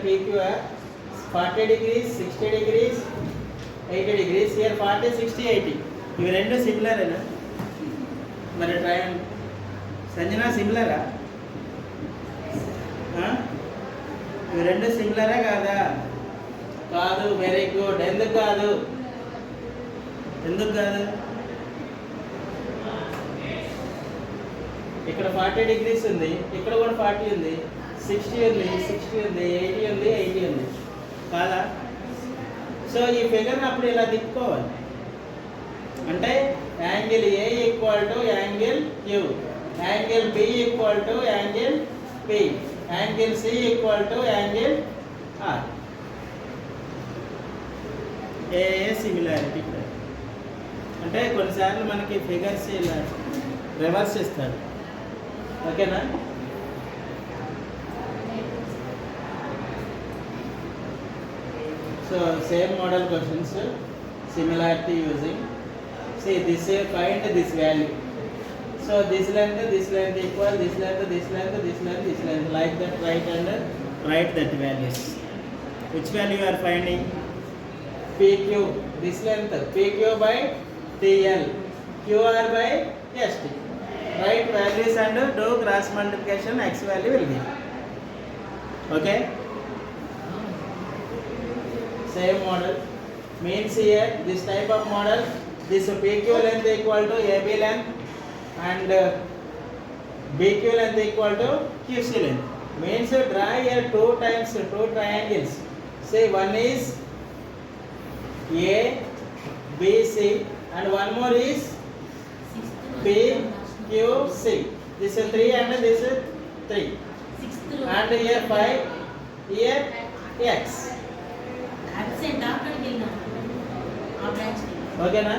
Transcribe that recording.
here PQR 40 degrees, 60 degrees, 80 degrees. Here 40, 60, 80. ఇవి రెండు సిమిలరేనా? మరి ట్రయాంగిల్ సంజన సిమిలరా? ఇవి రెండు సిమిలరా కాదా? కాదు. Very good. ఎందుకు కాదు? ఎందుకు కాదు? ఇక్కడ 40 degrees ఉంది, ఇక్కడ కూడా 40 ఉంది, 60 ఉంది, 60 ఉంది, 80 ఉంది, 80 ఉంది కాదా? సో ఈ ఫిగర్ని అప్పుడు ఇలా తిప్పుకోవాలి. అంటే angle A equal to angle Q, angle B equal to angle P, angle C equal to angle R. A similarity. అంటే కొన్నిసార్లు మనకి ఫిగర్స్ ఇలా రివర్స్ ఇస్తాడు. ఓకేనా? So same model questions, similarity using. See this here, find this value. So this length equal this length, this length, this length, this length, like that. Write and write that values. Which value you are finding? PQ. This length PQ by TL, QR by ST. Write values and do cross multiplication. X value will be. Okay. Same model means here this type of model, this PQ length equal to AB length and BQ length equal to QC length. Means draw here two triangles. Say one is A, B, C and one more is P, Q, C. This is 3 and this is 3. And here 5, here X. Absent after killing. Okay na?